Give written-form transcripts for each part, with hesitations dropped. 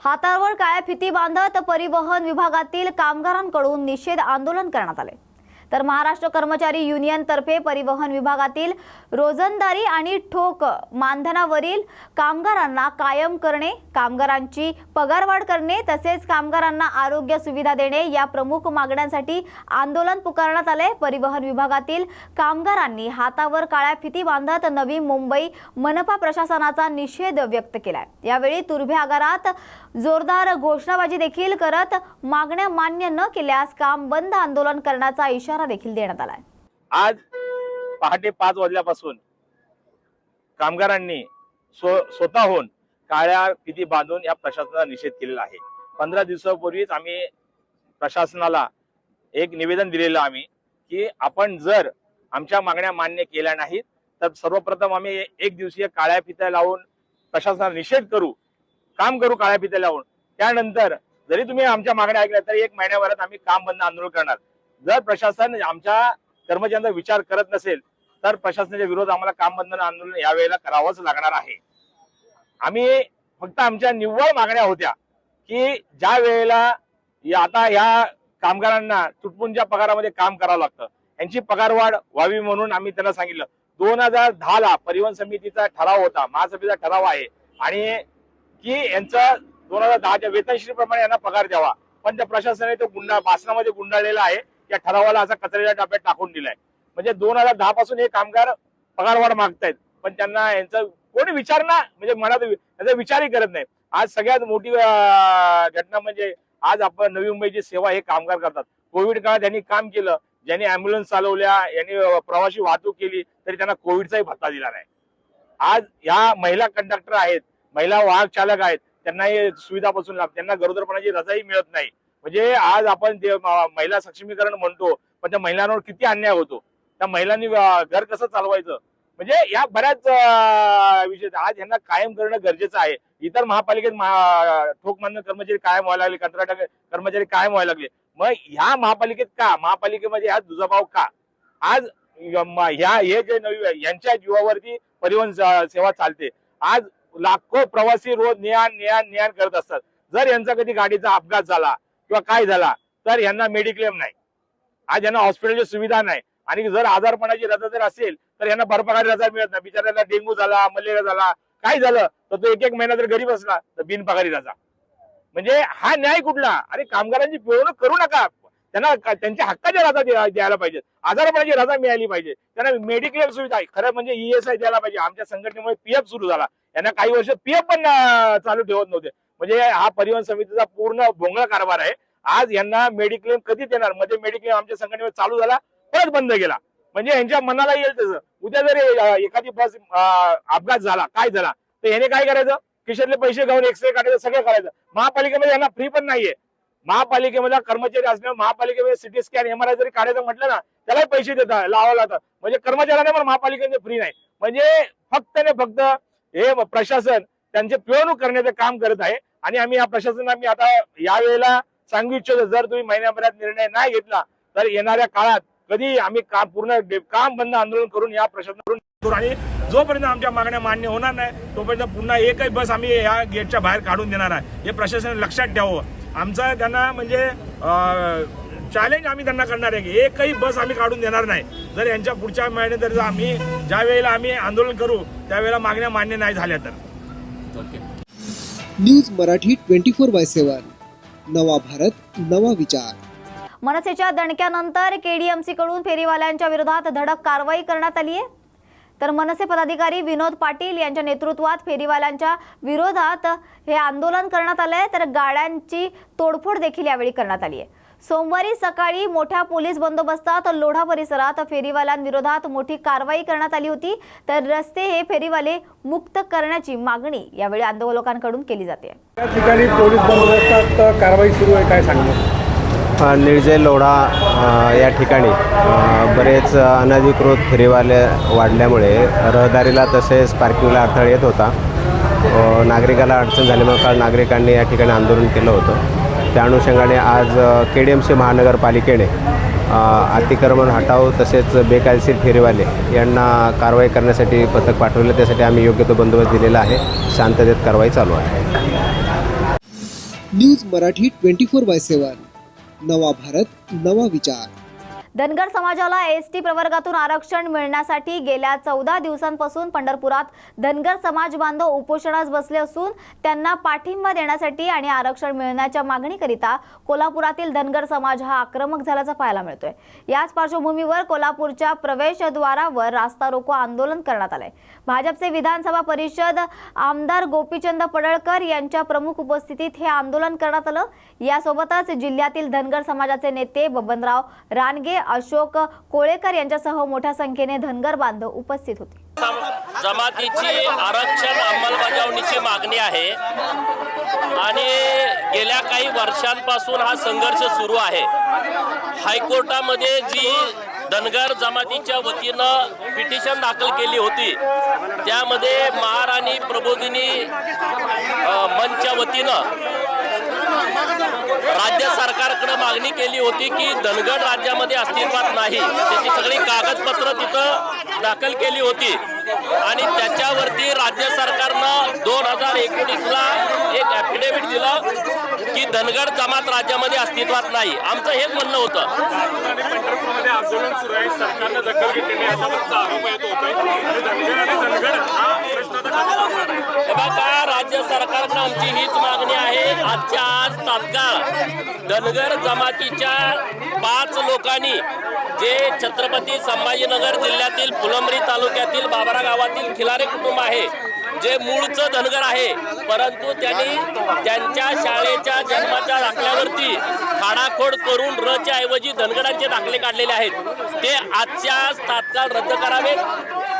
हातावर काळ्या फिती बांधत परिवहन विभागातील कामगारांकडून निषेध आंदोलन करण्यात आले। तर महाराष्ट्र कर्मचारी युनियन तर्फे परिवहन विभागातील रोजंदारी आणि ठोक मानधनावरील कामगारांना कायम करणे, कामगारांची पगारवाढ करणे तसेच कामगारांना आरोग्य सुविधा देणे या प्रमुख मागण्यांसाठी आंदोलन पुकारण्यात आले। परिवहन विभागातील कामगारांनी हातावर काळ्या फिती बांधत नवी मुंबई मनपा प्रशासनाचा निषेध व्यक्त केला। यावेळी तुर्भे आगारात जोरदार घोषणाबाजी देखील करत मागण्या मान्य न केल्यास काम बंद आंदोलन करण्याचा इशारा देखील देण्यात आला। आज पहाटे 5 वाजल्यापासून कामगारांनी स्वतःहून काळ्या फिती बांधून या प्रशासनाचा निषेध केलेला आहे। 15 दिवसापूर्वीच आम्ही प्रशासनाला एक निवेदन दिलेलं आम्ही की आपण जर आमच्या मागण्या मान्य केल्या नाहीत तर सर्वप्रथम आम्ही 1 दिवसीय काळ्या फित्या लावून प्रशासनाला निषेध करू, काम करू काळ्या फित्या लावून। त्यानंतर जरी तुम्ही आमच्या मागण्या ऐकल्या तरी 1 महिन्याभरात आम्ही काम बंद आंदोलन करणार। जर प्रशासन आमच्या कर्मचाऱ्यांचा विचार करत नसेल तर प्रशासनाच्या विरोधात आम्हाला काम बंद आंदोलन यावेळेला करावंच लागणार आहे। आम्ही फक्त आमच्या निव्वळ मागण्या होत्या की ज्या वेळेला आता या कामगारांना तुटपुंच्या पगारामध्ये काम करावं लागतं, यांची पगारवाढ व्हावी म्हणून आम्ही त्यांना सांगितलं। 2010 ला परिवहन समितीचा ठराव होता, महासभेचा ठराव आहे आणि की यांचा 2010च्या वेतनश्री प्रमाणे यांना पगार द्यावा, पण त्या प्रशासनाने तो भाषणामध्ये गुंडाळलेला आहे। त्या ठरावाला असा कचऱ्याच्या डब्यात टाकून दिलाय। म्हणजे 2010 पासून हे कामगार पगारवाढ मागतायत, पण त्यांना यांचा कोणी विचारणा म्हणजे मनात याचा विचारही करत नाही। आज सगळ्यात मोठी घटना म्हणजे आज आपण नवी मुंबईची सेवा हे कामगार करतात। कोविड काळात यांनी काम केलं, ज्यांनी अँब्युलन्स चालवल्या, यांनी प्रवासी वाहतूक केली तरी त्यांना कोविडचाही भत्ता दिला नाही। आज या महिला कंडक्टर आहेत, महिला वाहक चालक आहेत, त्यांना हे सुविधापासून लाभ, त्यांना गरोदरपणाची रजाही मिळत नाही। म्हणजे आज आपण ते महिला सक्षमीकरण म्हणतो, पण त्या महिलांवर किती अन्याय होतो, त्या महिलांनी घर कसं चालवायचं, म्हणजे या बऱ्याच विषय आज यांना कायम करणं गरजेचं आहे। इतर महापालिकेत ठोक मानधन कर्मचारी कायम व्हायला लागले, कंत्राट कर्मचारी कायम व्हायला लागले, मग ह्या महापालिकेत का, महापालिकेमध्ये हा दुजाभाव का? आज हे जे नवी यांच्या जीवावरती परिवहन सेवा चालते। आज लाखो प्रवासी रोज ने-आण करत असतात। जर यांचा कधी गाडीचा अपघात झाला किंवा काय झाला तर यांना मेडिक्लेम नाही, आज यांना हॉस्पिटलची सुविधा नाही, आणि जर आजारपणाची रजा जर असेल तर यांना भरपगारी रजा मिळत नाही। बिचाऱ्याला डेंग्यू झाला, मलेरिया झाला, काय झालं तर तो 1 महिना जर घरी बसला तर बिनपगारी रजा। म्हणजे हा न्याय कुठला? अरे कामगारांची पिळवणूक करू नका, त्यांना त्यांच्या हक्काच्या रजा द्यायला पाहिजे, आजारपणाची रजा मिळाली पाहिजे, त्यांना मेडिक्लेम सुविधा खरं म्हणजे ESI द्यायला पाहिजे। आमच्या संघटनेमुळे PF सुरू झाला, यांना काही वर्ष PF पण चालू ठेवत नव्हते। म्हणजे हा परिवहन समितीचा पूर्ण भोंगळा कारभार आहे। आज यांना मेडिक्लेम कधी देणार? मध्ये मेडिक्लेम आमच्या संघटनेमध्ये चालू झाला, परत बंद केला। म्हणजे यांच्या मनाला येईल तसं उद्या जर एखादी बस अपघात झाला, काय झाला तर याने काय करायचं? खिशातले पैसे घेऊन एक्सरे काढायचं, सगळं करायचं। महापालिकेमध्ये यांना फ्री पण नाहीये। महापालिकेमध्ये कर्मचारी असल्यामुळे महापालिकेमध्ये सिटी स्कॅन MRI जरी काढायचं म्हटलं ना त्यालाही पैसे देतात, लावावं लागतात। म्हणजे कर्मचाऱ्यांना पण महापालिकेमध्ये फ्री नाही। म्हणजे फक्त ने फक्त हे प्रशासन त्यांचे पिळवणूक करण्याचं काम करत आहे। आणि आम्ही या प्रशासनाला आता यावेळेला सांगू इच्छितो, जर तुम्ही महिन्याभरात निर्णय नाही घेतला तर येणाऱ्या काळात कधी आम्ही पूर्ण काम बंद आंदोलन करून या प्रशासनाकडून, आणि जोपर्यंत आमच्या मागण्या मान्य होणार नाही तोपर्यंत पुन्हा एकही बस आम्ही या गेटच्या बाहेर काढून देणार आहे। हे प्रशासनाने लक्षात ठेवावं। आमचं त्यांना म्हणजे चॅलेंज आम्ही त्यांना करणार आहे की एकही बस आम्ही काढून देणार नाही जर यांच्या पुढच्या महिन्यात जर आम्ही ज्या वेळेला आम्ही आंदोलन करू त्यावेळेला मागण्या मान्य नाही झाल्या तर। ओके। न्यूज मराठी 24/7, नवा भारत नवा विचार। मनसेच्या दणक्यानंतर KDMC कडून फेरीवाल्यांच्या विरोधात धडक कारवाई करण्यात आली आहे। तर मनसे पदाधिकारी विनोद पाटील यांच्या नेतृत्वात फेरीवाल्यांच्या विरोधात हे आंदोलन करण्यात आले। तर गाड्यांची तोडफोड देखील यावेळी करण्यात आली आहे। सोमवारी सकाळी मोठ्या पोलीस बंदोबस्तात लोढा परिसरात फेरीवाल्यांविरोधात मोठी कारवाई करण्यात आली होती। तर रस्ते हे फेरीवाले मुक्त करण्याची मागणी यावेळी आंदोलकांकडून केली जाते। या ठिकाणी पोलीस बंदोबस्तात कारवाई सुरू आहे, काय सांगणार? निर्जय लोढा या ठिकाणी बरेच अनधिकृत फेरीवाले वाढल्यामुळे रहदारीला तसेच पार्किंगला अडथळा येत होता। नागरिकाला अडचण झाल्यामुळे काल नागरिकांनी या ठिकाणी आंदोलन केलं होतं। त्या अनुषंगाने आज KDMC महानगरपालिकेने अतिक्रमण हटाव तसेच बेकायदेशीर फेरीवाले यांना कारवाई करण्यासाठी पथक पाठवले। त्यासाठी आम्ही योग्य तो बंदोबस्त दिलेला आहे। शांततेत कारवाई चालू आहे। न्यूज मराठी 24/7 नवा भारत नवा विचार. धनगर समाजाला एसटी प्रवर्गातून आरक्षण मिळण्यासाठी गेल्या 14 दिवसांपासून पंढरपुरात धनगर समाज बांधव उपोषणास बसले असून त्यांना पाठिंबा देण्यासाठी आणि आरक्षण मिळण्याच्या मागणीकरिता कोल्हापुरातील धनगर समाज हा आक्रमक झाल्याचं पाहायला मिळतोय. याच पार्श्वभूमीवर कोल्हापूरच्या प्रवेशद्वारावर रास्ता रोको आंदोलन करण्यात आलंय. भाजपचे विधानसभा परिषद आमदार गोपीचंद पडळकर यांच्या प्रमुख उपस्थितीत हे आंदोलन करण्यात आलं. यासोबतच जिल्ह्यातील धनगर समाजाचे नेते बबनराव रानगे, अशोक कोळेकर यांच्यासह मोठ्या संख्येने धनगर बांधव उपस्थित होते. जमातीची आरक्षण अंमलबजावणीची मागणी आहे आणि गेल्या काही वर्षांपासून हा संघर्ष सुरू आहे. हायकोर्टामध्ये जी धनगर जमातीच्या वतीनं पिटिशन दाखल केली होती त्यामध्ये महाराणी प्रबोधिनी मंचच्या वतीनं राज्य सरकारकडे मागणी केली होती की धनगर राज्यामध्ये अस्तित्वात नाही, त्याची सगळी कागदपत्र तिथं दाखल केली होती आणि त्याच्यावरती राज्य सरकारनं 2019ला एक ॲफिडेव्हिट दिलं की धनगर जमात राज्यामध्ये अस्तित्वात नाही. आमचं हेच म्हणणं होतं. पंढरपूरमध्ये आंदोलन सुरू आहे, सरकारनं दखल घेतलेली असा आरोप येत होतोय. धनगर हा प्रश्न बघा, राज्य सरकारनं आमची हीच मागणी आहे. आजच्या आज तात्काळ धनगर जमातीच्या 5 लोकांनी जे छत्रपती संभाजीनगर जिल्ह्यातील फुलंब्री तालुक्यातील बाबरा गावातील खिलारे कुटुंब आहे, जे मूळचं धनगर आहे, परंतु त्यांनी त्यांच्या शाळेच्या जन्माच्या दाखल्यावरती खाडाखोड करून रच्या ऐवजी धनगरांचे दाखले काढलेले आहेत, ते आजच्या तात्काळ रद्द करावेत.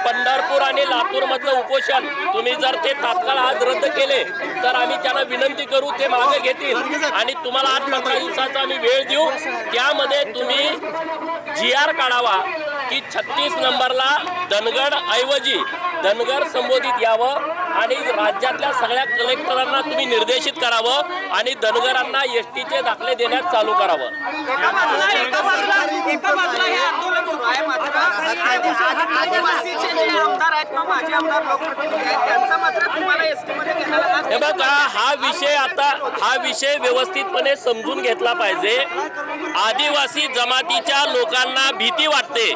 पंढरपूर आणि लातूर मधलं उपोषण तुम्ही जर ते तात्काळ आज रद्द केले तर आम्ही त्यांना विनंती करू, ते मागे घेतील आणि तुम्हाला आज 15 दिवसाचा आम्ही वेळ देऊ. त्यामध्ये तुम्ही GR काढावा की 36 नंबरला धनगड ऐवजी धनगर संबोधित यावं आणि राज्यातल्या सगळ्या कलेक्टरांना तुम्ही निर्देशित करावं आणि धनगरांना एसटीचे दाखले देण्यास चालू करावं. हे बघा, हा विषय व्यवस्थितपणे समजून घेतला पाहिजे. आदिवासी जमातीच्या लोकांना भीती वाटते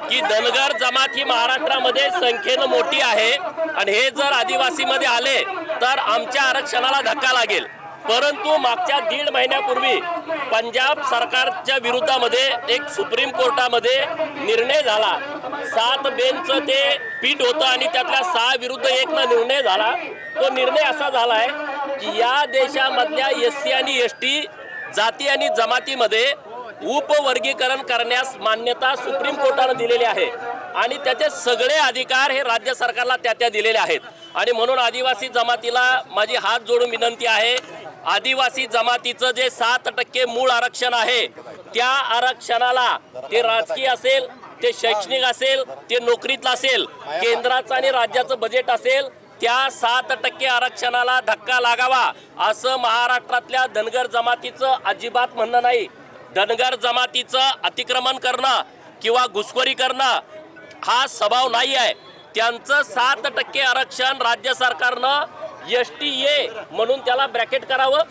की धनगर जमात ही महाराष्ट्रामध्ये संख्येनं मोठी आहे आणि हे जर आदिवासीमध्ये आले तर आमच्या आरक्षणाला धक्का लागेल. परंतु मागच्या 1.5 महिन्यापूर्वी पंजाब सरकारच्या विरोधामध्ये एक सुप्रीम कोर्टामध्ये निर्णय झाला. 7 बेंचचं ते पीठ होतं आणि त्यातल्या 6 विरुद्ध 1 निर्णय झाला. तो निर्णय असा झाला आहे की या देशामधल्या SC आणि ST जाती आणि जमातीमध्ये उपवर्गीकरण करण्यास मान्यता सुप्रीम कोर्टाने दिलेली आहे आणि त्याचे सगळे अधिकार हे राज्य सरकारला त्या दिलेले आहेत. आणि म्हणून आदिवासी जमातीला माझी हात जोडून विनंती आहे, आदिवासी जमातीचं जे 7% मूळ आरक्षण आहे त्या आरक्षणाला, ते राजकीय असेल, ते शैक्षणिक असेल, ते नोकरीतलं असेल, केंद्राचं आणि राज्याचं बजेट असेल, त्या 7% आरक्षणाला धक्का लागावा असं महाराष्ट्रातल्या धनगर जमातीचं अजिबात म्हणणं नाही. धनगर जमातीचं अतिक्रमण करणं किंवा घुसखोरी करणं हा स्वभाव नाही आहे. त्यांचं 7% आरक्षण राज्य सरकारनं STA म्हणून त्याला ब्रॅकेट करावं,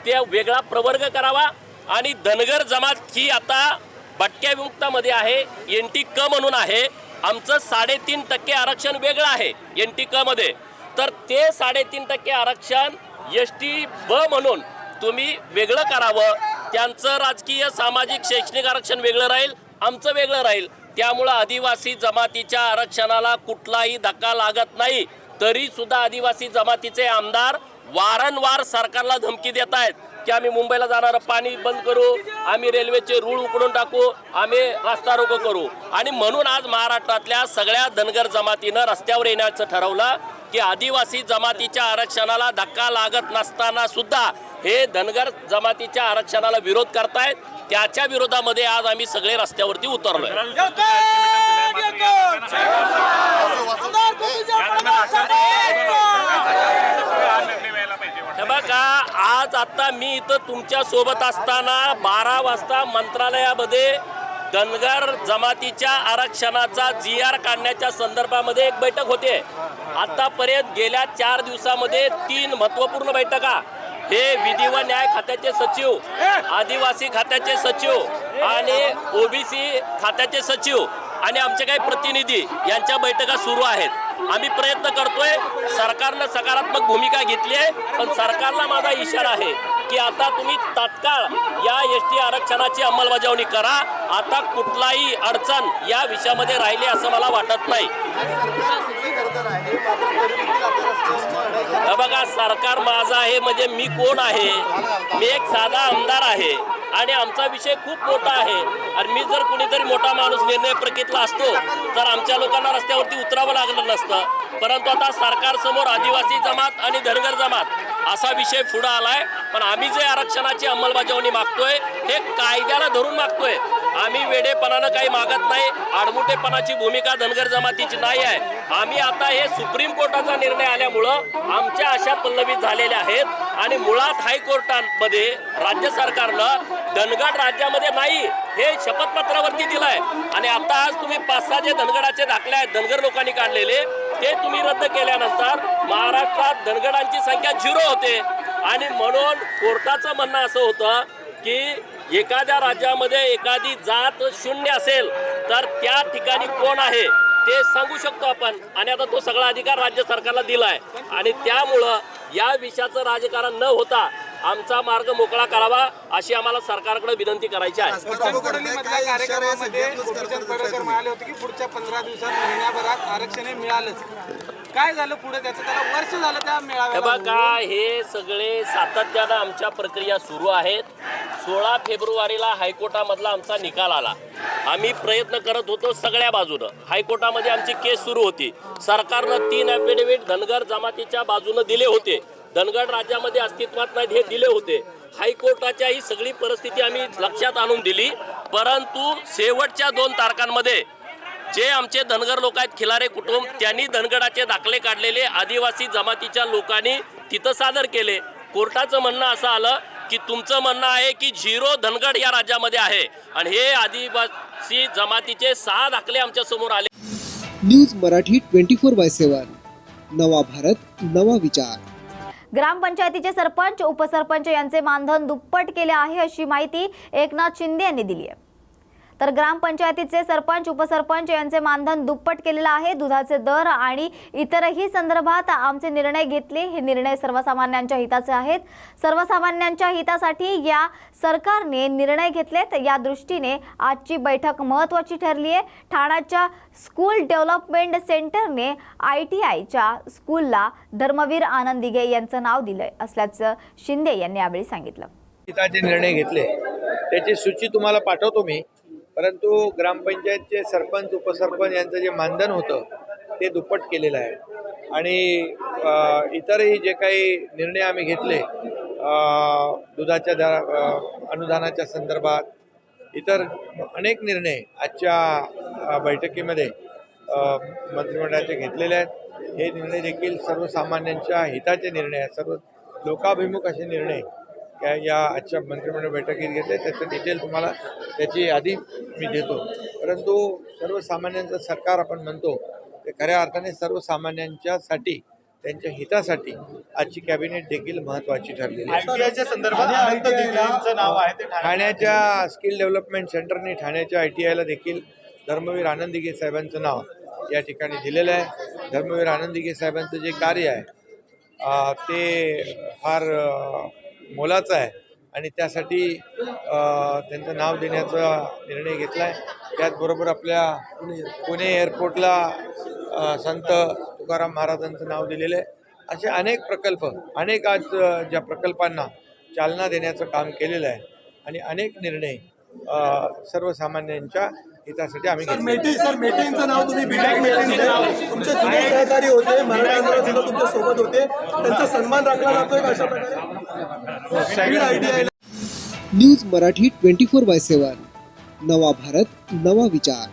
ते वेगळा प्रवर्ग करावा आणि धनगर जमात ही आता भटक्या विमुक्तामध्ये आहे, NT क म्हणून आहे. आमचं 3.5% आरक्षण वेगळं आहे NT क मध्ये, तर ते 3.5% आरक्षण ST ब म्हणून तुम्ही वेगळं करावं. त्यांचं राजकीय, सामाजिक, शैक्षणिक आरक्षण वेगळं राहील, आमचं वेगळं राहील. त्यामुळं आदिवासी जमातीच्या आरक्षणाला कुठलाही धक्का लागत नाही. तरी सुद्धा आदिवासी जमातीचे आमदार वारंवार सरकारला धमकी देत आहेत की आम्ही मुंबईला जाणारं पाणी बंद करू, आम्ही रेल्वेचे रूळ उकडून टाकू, आम्ही रास्ता रोको करू. आणि म्हणून आज महाराष्ट्रातल्या सगळ्या धनगर जमातीनं रस्त्यावर येण्याचं ठरवलं की आदिवासी जमातीच्या आरक्षणाला धक्का लागत नसताना सुद्धा हे धनगर जमातीच्या आरक्षणाला विरोध करतायत. त्याच्या विरोधामध्ये आज आम्ही सगळे रस्त्यावरती उतरलोय. हे बघा, आज आता मी इथं तुमच्या सोबत असताना 12 वाजता मंत्रालयामध्ये धनगर जमातीच्या आरक्षणाचा GR काढण्याच्या संदर्भामध्ये एक बैठक होते. आतापर्यंत गेल्या 4 दिवसामध्ये 3 महत्त्वपूर्ण बैठका हे विधी व न्याय खात्याचे सचिव, आदिवासी खात्याचे सचिव आणि ओबीसी खात्याचे सचिव आणि आमचे काही प्रतिनिधी यांच्या बैठका सुरू आहेत. आम्ही प्रयत्न करतोय. सरकारनं सकारात्मक भूमिका घेतली आहे, पण सरकारला माझा इशारा आहे की आता तुम्ही तात्काळ या एसटी आरक्षणाची अंमलबजावणी करा. आता कुठलाही अडचण या विषयामध्ये राहिली असं मला वाटत नाही. बघा, सरकार माझं आहे म्हणजे मी कोण आहे? मी एक साधा आमदार आहे आणि आमचा विषय खूप मोठा आहे. आणि मी जर कुणीतरी मोठा माणूस निर्णय प्रक्रियेतला असतो तर आमच्या लोकांना रस्त्यावरती उतरावं लागलं नसतं. परंतु आता सरकारसमोर आदिवासी जमात आणि धनगर जमात असा विषय पुढे आलाय. पण आम्ही जे आरक्षणाची अंमलबजावणी मागतोय हे कायद्याला धरून मागतोय. आम्ही वेडेपणानं काही मागत नाही. आडमुठेपणाची भूमिका धनगर जमातीची नाही आहे. आम्ही आता हे सुप्रीम कोर्टाचा निर्णय आल्यामुळं आमच्या आशा पल्लवित झालेल्या आहेत आणि मुळात हायकोर्टामध्ये राज्य सरकारनं धनगर राज्यामध्ये नाही हे शपथपत्रावरती दिलंय. आणि आता आज तुम्ही 5-6 जे धनगराचे दाखले आहेत धनगर लोकांनी काढलेले ते तुम्ही रद्द केल्यानंतर महाराष्ट्रात धनगरांची संख्या 0 होते. आणि म्हणून कोर्टाचं म्हणणं असं होतं की एखाद्या राज्यामध्ये एखादी जात 0 असेल तर त्या ठिकाणी कोण आहे ते सांगू शकतो आपण. आणि आता तो सगळा अधिकार राज्य सरकारला दिलाय. आणि त्यामुळं या विषयाचं राजकारण न होता आमचा मार्ग मोकळा करावा अशी आम्हाला सरकारकडे विनंती करायची आहे. कार्यक्रमामध्ये गोपीचंद पडळकर म्हणाले होते की पुढच्या 15 दिवसात महिन्याभरात आरक्षण हे मिळालंच. काय झालं पुढे? त्याचं त्याला वर्ष झालं त्या मेळाव्याला. बघा, हे सगळे सातत्यानं आमच्या प्रक्रिया सुरू आहेत. 16 फेब्रुवारीला हायकोर्टामधला आमचा निकाल आला. आम्ही प्रयत्न करत होतो सगळ्या बाजूनं. हायकोर्टामध्ये आमची केस सुरू होती. सरकारनं 3 ॲफिडेव्हिट धनगर जमातीच्या बाजूनं दिले होते. धनगर राज्यामध्ये अस्तित्वात नाहीत हे दिले होते. हायकोर्टाच्या ही सगळी परिस्थिती आम्ही लक्षात आणून दिली. परंतु शेवटच्या 2 तारखांमध्ये जे आमचे धनगर लोक आहेत, खिलारे कुटुंब, त्यांनी धनगराचे दाखले काढलेले आदिवासी जमातीच्या लोकांनी तिथं सादर केले. कोर्टाचं म्हणणं असं आलं की तुमचं म्हणणं आहे की 0 धनगर या राज्यामध्ये आहे आणि हे आदिवासी जमातीचे 6 दाखले आमच्या समोर आले. न्यूज मराठी 24/7 नवा भारत नवा विचार. ग्रामपंचायतीचे सरपंच उपसरपंच यांचे मानधन दुप्पट केले आहे अशी माहिती एकनाथ शिंदे यांनी दिली आहे. तर ग्रामपंचायतीचे सरपंच उपसरपंच यांचे मानधन दुप्पट केलेलं आहे. दुधाचे दर आणि इतरही संदर्भात आमचे निर्णय घेतले. हे निर्णय सर्वसामान्यांच्या हिताचे आहेत. सर्वसामान्यांच्या हितासाठी या सरकारने निर्णय घेतलेत. या दृष्टीने आजची बैठक महत्त्वाची ठरली आहे. ठाण्याच्या स्कूल डेव्हलपमेंट सेंटरने ITIच्या स्कूलला धर्मवीर आनंद दिघे यांचं नाव दिलं असल्याचं शिंदे यांनी यावेळी सांगितलं. हिताचे निर्णय घेतले त्याची सूची तुम्हाला पाठवतो मी. परंतु ग्रामपंचायतचे सरपंच उपसरपंच यांचं जे मानधन होतं ते दुप्पट केलेलं आहे. आणि इतरही जे काही निर्णय आम्ही घेतले दुधाच्या अनुदानाच्या संदर्भात, इतर अनेक निर्णय आजच्या बैठकीमध्ये मंत्रिमंडळाचे घेतलेले आहेत. हे निर्णय देखील सर्वसामान्यांच्या हिताचे निर्णय आहेत. सर्व लोकाभिमुख असे निर्णय या आजच्या मंत्रिमंडळ बैठकीत घेतले. त्याचं डिटेल तुम्हाला त्याची यादी मी देतो. परंतु सर्वसामान्यांचं सरकार आपण म्हणतो ते खऱ्या अर्थाने सर्वसामान्यांच्यासाठी, त्यांच्या हितासाठी आजची कॅबिनेट देखील महत्त्वाची ठरलेली आहे. ठाण्याच्या स्किल डेव्हलपमेंट सेंटरने ठाण्याच्या ITIला देखील धर्मवीर आनंद दिघे साहेबांचं नाव या ठिकाणी दिलेलं आहे. धर्मवीर आनंद दिघे साहेबांचं जे कार्य आहे ते फार मोलाचं आहे आणि त्यासाठी त्यांचं नाव देण्याचा निर्णय घेतला आहे. त्याचबरोबर आपल्या पुणे एअरपोर्टला संत तुकाराम महाराजांचं नाव दिलेलं आहे. असे अनेक प्रकल्प, अनेक आज ज्या प्रकल्पांना चालना देण्याचं काम केलेलं आहे आणि अनेक निर्णय सर्वसामान्यांच्या हितासाठी आम्ही मेटेंचं नाव तुम्ही विनायक मेटे तुमचे जुने सहकारी होते, मराठा आंदोलनात सुद्धा तुमच्या सोबत होते, त्यांचा सन्मान राखला जातोय अशा प्रकारे. न्यूज मराठी 24/7 नवा भारत नवा विचार.